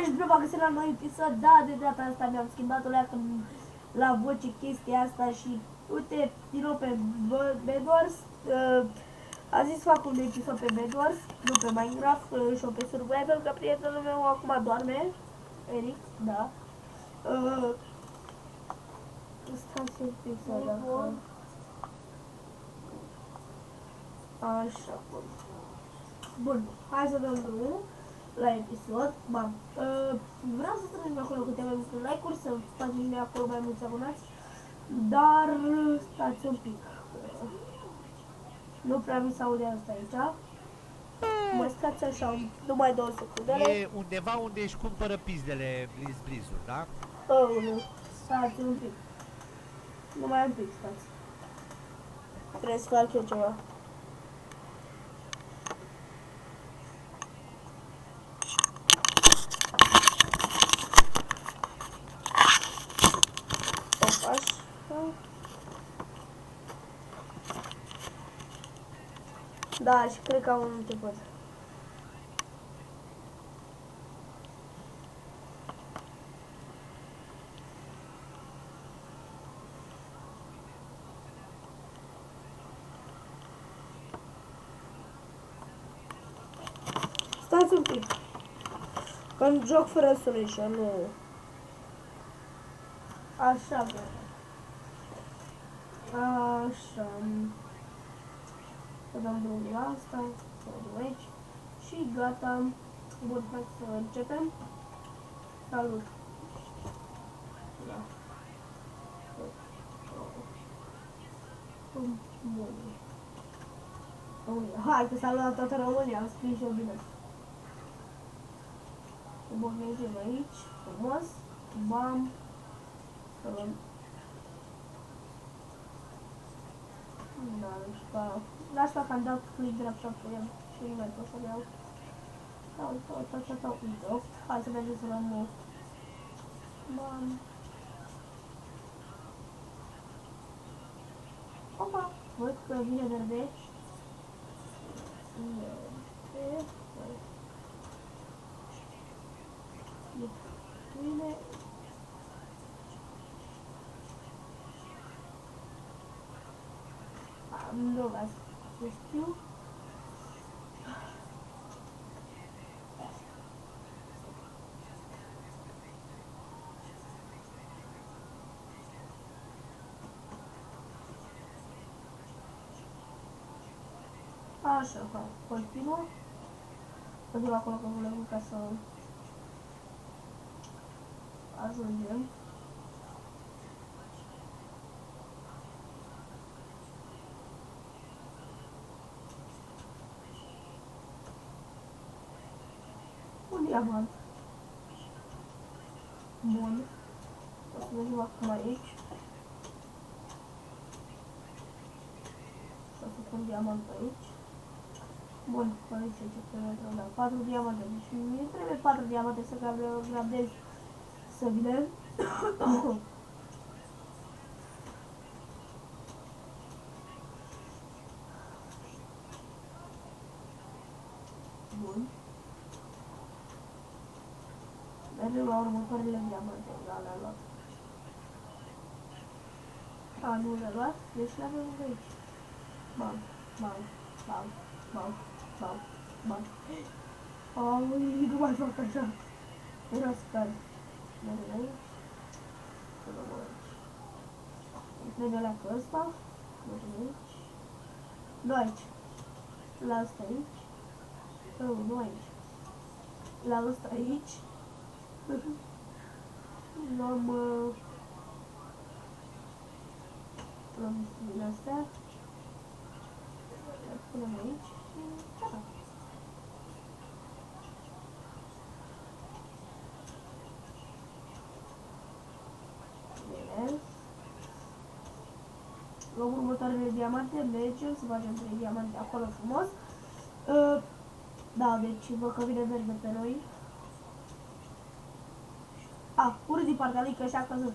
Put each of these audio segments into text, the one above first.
și bine v-am găsit la noi episod. Da, de data asta mi-am schimbat o leacă la voce chestia asta și uite, din nou pe Bedwars. A zis să fac un episod pe Bedwars, nu pe Minecraft și pe Survival, că prietenul meu acum doarme. Eric, da. Stați un pic să dacă... Așa, bun, hai să dăm drumul la episod. Bam. Vreau să strângem acolo câteva like-uri, să facem acolo mai mulți abonați, dar stați un pic. Nu prea mi s-aude asta aici. Mă stați așa, numai 2 secundele. E undeva unde își cumpără pizdele Blizz-uri, da? Nu, stați un pic. Numai un pic, stați. Trebuie să fac eu ceva. Da, și cred că am început. Stați un pic. Când joc fără solution, nu. Așa, bă. Așa. Să dăm drumul la asta, să dăm aici și gata. Bun, hai să începem. Salut! Da. Bun. Hai că salut toată România, am scris și-o bine. Bun, mergem aici, frumos, bam, să luăm. Da, nu știu, lasă că am dat click dreapta pe el și nu mai pot să-l iau. Uite, hai să mergem să luăm. Bam. Opa, văd că vine verde aici. Bine. Nu vreau să știu. Așa, continuă. Continuă acolo cu ruleul ca să ajungem. Un diamant. Bun. O să mergem acum aici. Și o să pun diamant aici. Bun, aici ce trebuie, da, 4 diamante. Deci mi trebuie 4 diamante să gradez să vină. Bun. Mergem la următoarele diamante, da, le-am luat. A, nu le-am luat, deci le-avem aici. Bam, bam, bam, bam, bam, bam. Aui, nu mai fac așa. Era scar. Mergem aici. Să luăm aici. Îmi trebuie leacă ăsta. Mergem aici. Nu aici. La ăsta aici. Nu aici. La ăsta aici. Luăm din astea. Le punem aici și gata. Bine. Luăm următoarele diamante, mergem să facem 3 diamante acolo frumos. Da, deci văd că vine verde pe noi. Urât din partea lui că și-a căzut.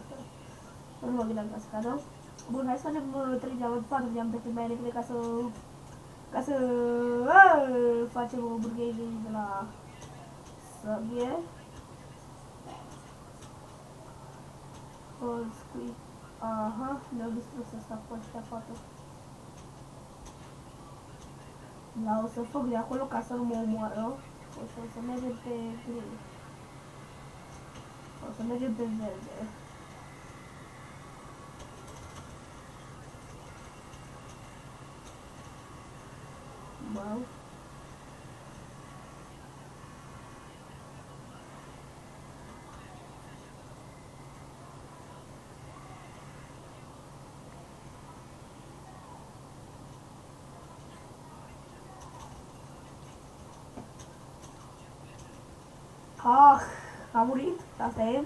Nu mă gândeam ca să cadă. Bun, hai să facem 3 diamante, 4 diamante cât mai repede ca să facem o burghejă de la sabie. Scui. Aha, ne-au distrus asta cu ăștia poate. Da, o să fac de acolo ca să nu mă omoară. O să mergem pe green. O să mergem pe verde. Wow. Ah, a murit, asta e.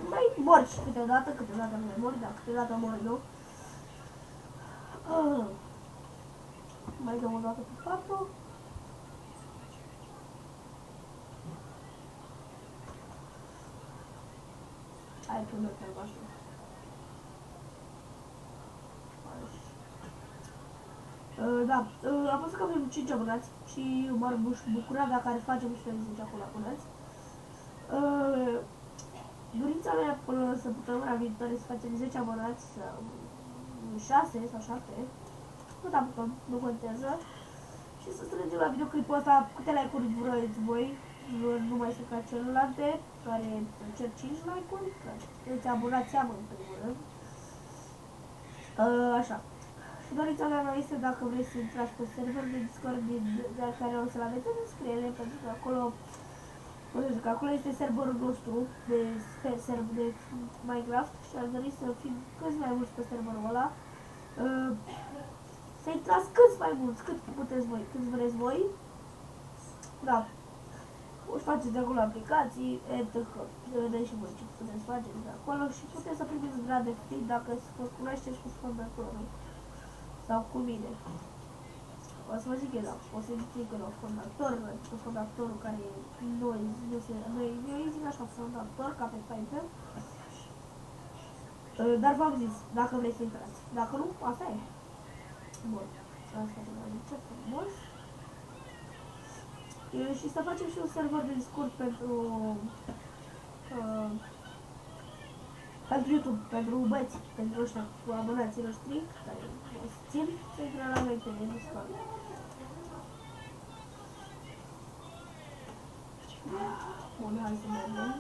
Mai mor și câteodată nu mai mor, dar câteodată mor eu. Mai dăm o dată pe 4. Hai că nu te-am așa. Da, am văzut că avem 5 abonați și m-ar bucura dacă ar face mișto de 10 acolo abonați. Dorința mea până săptămâna viitoare să facem 10 abonați sau 6 sau 7. Nu apucăm, nu contează. Și să strângem la videoclipul ăsta câte like-uri vreți voi. Nu mai sunt ca celelalte, care cer 5 like-uri, care îți abonați am în primul rând. Așa. Și dorința mea mai este dacă vreți să intrați pe serverul de Discord de care o să-l aveți în descriere, pentru că acolo acolo este serverul nostru de Minecraft și aș dori să fim câți mai mulți pe serverul ăla. Să intrați câți mai mulți, cât puteți voi, cât vreți voi. Da. O să faceți de acolo aplicații, etc. Să vedeți și voi ce puteți face de acolo și puteți să primiți grade free dacă vă cunoașteți cu fondatorul sau cu mine. O să vă zic eu, da, o să zic eu, fondatorul care noi zic așa, fondator, ca pe site. Dar v-am zis, dacă vreți să intrați. Dacă nu, asta e. Bun, asta e mai ce frumos. Și să facem și un server de Discord pentru YouTube, pentru băieți, pentru ăștia cu abonații noștri, care o să țin să intre la noi pe Discord. Bun, hai să mergem.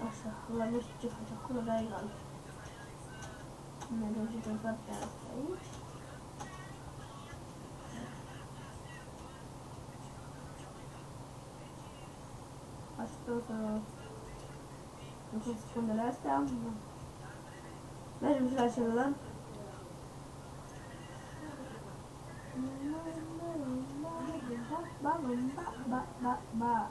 Așa, ăla nu știu ce face acolo, dar egal. Mergem și pe partea asta aici. Așteptăm să ducem secundele astea. Mergem și la celălalt. Ba.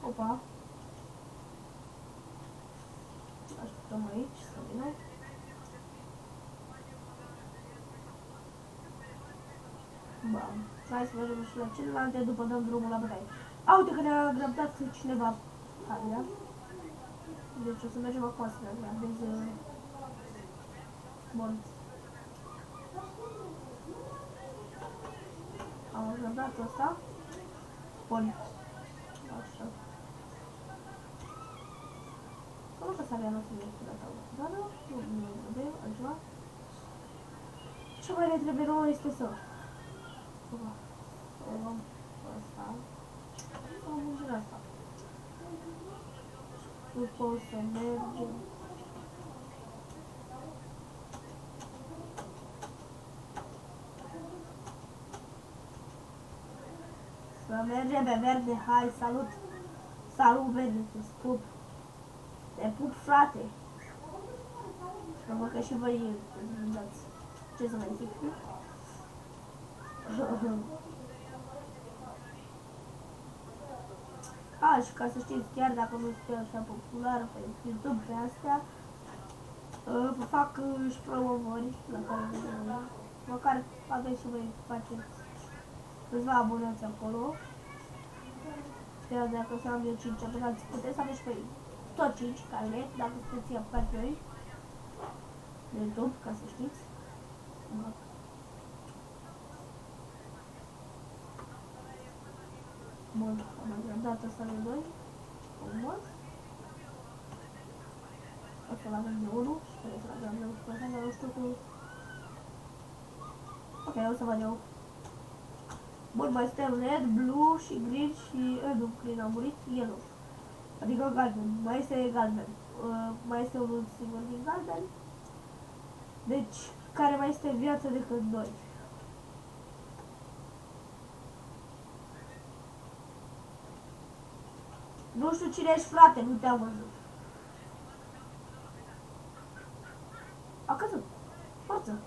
Opa. Așteptăm aici să vină. Bam. Hai să mergem și la celelalte, după dăm drumul la bătaie. A, uite că ne-a grăbdat cineva haria. Deci o să mergem acum să ne grabeze. Bun. Am grăbdat ăsta. Bun. Așa. Cum că s-avea noastră de cu data următoare? Nu trebuie altceva. Ce mai ne trebuie nouă este să luăm ăsta. Să luăm asta. După o să mergem. Să mergem pe verde, hai, salut! Salut, verde, te pup! Te pup, frate! Să văd că și voi îmi dați. Ce să mai zic? Și ca să știți, chiar dacă nu este așa popular pe YouTube, pe astea, Fac și promovări la care măcar aveți și voi faceți câțiva abonați acolo. Chiar dacă o să am eu 5 abonați, puteți să aveți și voi tot 5 carnet, dacă sunteți apucați noi de YouTube, ca să știți. Bun, am agrandat asta de 2. Frumos. O să-l avem de 1 și trebuie să-l avem de 1 pe ăsta, dar nu știu cum. Ok, o să văd eu. Bun, mai este red, blue și green și nu, green a murit, yellow. Adică galben, mai este galben. Mai este unul singur din galben. Deci, care mai este în viață decât noi. Nu știu cine ești, frate, nu te-am văzut. A căzut. Forță.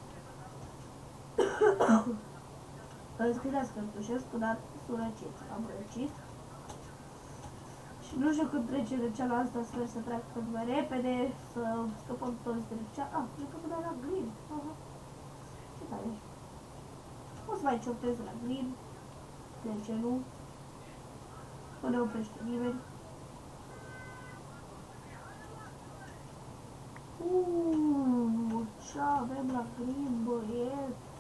Îmi scuzați că tușesc, dar sunt răcit. Am răcit. Și nu știu când trece de cealaltă, sper să treacă cât mai repede, să scăpăm toți de cea... Ah, cred că până la green. Aha. Ce tare. O să mai cioptez la green. De ce nu? Nu ne oprește nimeni. Ce avem la green, băieți?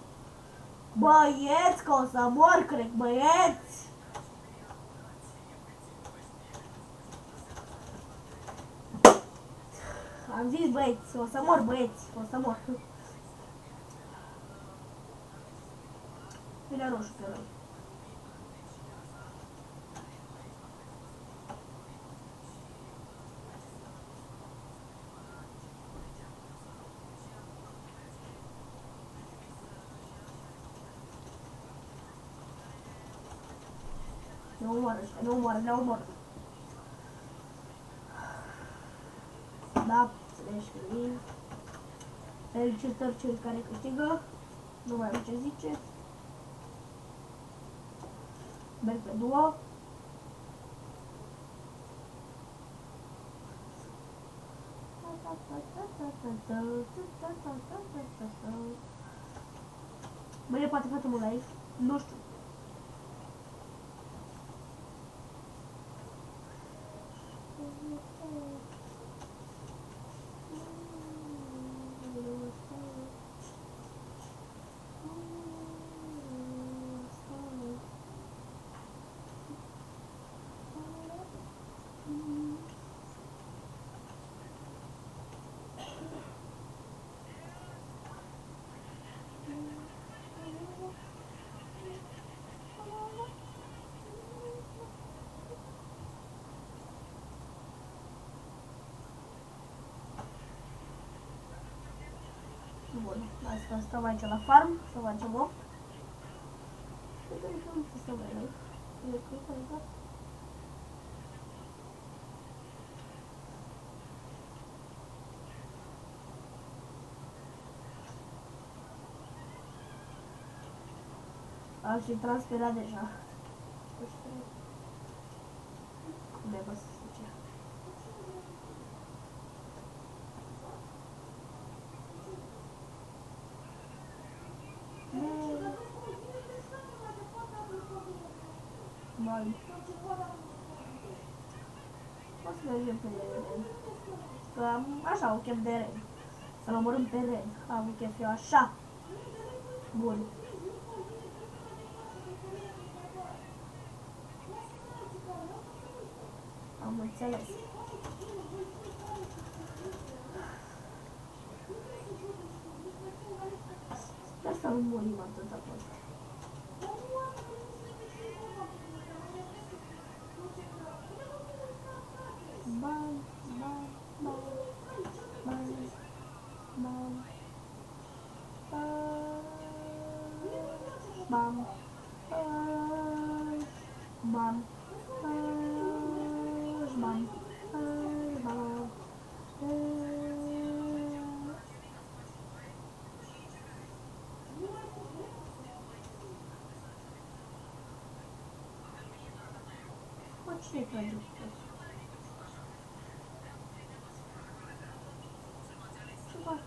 Băieți, că o să mor, cred, băieți! Am zis, băieți, o să mor, băieți, o să mor. Vine roșu pe noi. Ne omoară ăștia, ne omoară, ne omoară. Da, înțelegi că vin. Felicitări cel care câștigă. Nu mai am ce zice. Merg pe duo. Mâine poate facem un live. Nu știu. Bun, asta stăm aici la farm, să facem 8. Cred că nu știu să mai rău. E ok, adică? Am și transferat deja. Cum e, bă, să zice? Mai. O să mergem pe Ren. Că am așa un chef de Ren. Să-l omorâm pe Ren. Am un chef eu așa. Bun. Am înțeles. Sper să nu murim atâta pe asta. Bam, bam, bam, bam, bam, bam, bam, bam, bam. Bă, cine trage? facă.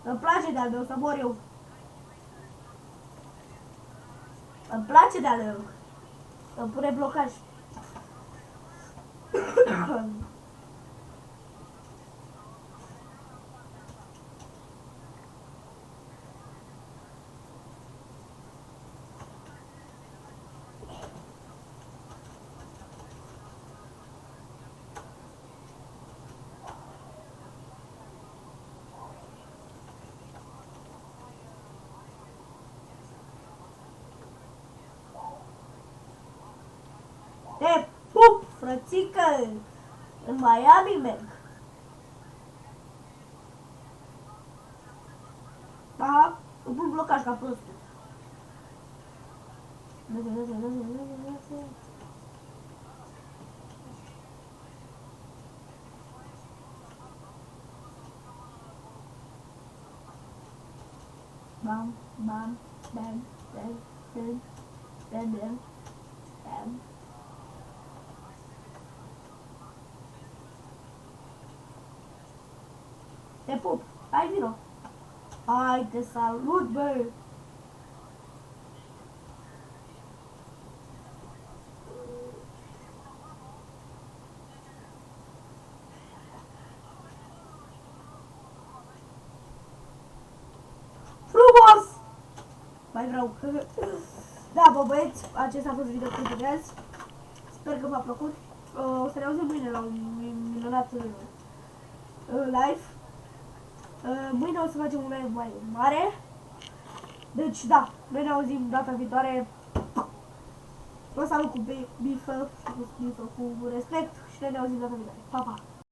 Îmi place de-al meu să mor eu. Îmi place de-al meu. Îmi pune blocaj. Te pup, frățică! În Miami merg. Aha, îmi pun blocaj ca prostul. Bam, bam, bam, bam, bam, bam, bam, bam. Te pup, hai vino. Hai, te salut, bă. Frumos! Mai vreau. Da, bă, băieți, acesta a fost videoclipul de azi. Sper că v-a plăcut. O să ne auzim mâine la un minunat live. Mâine o să facem un live mai mare. Deci, da, noi ne auzim data viitoare. Vă salut cu bifă, cu respect și noi ne auzim data viitoare. Pa, pa!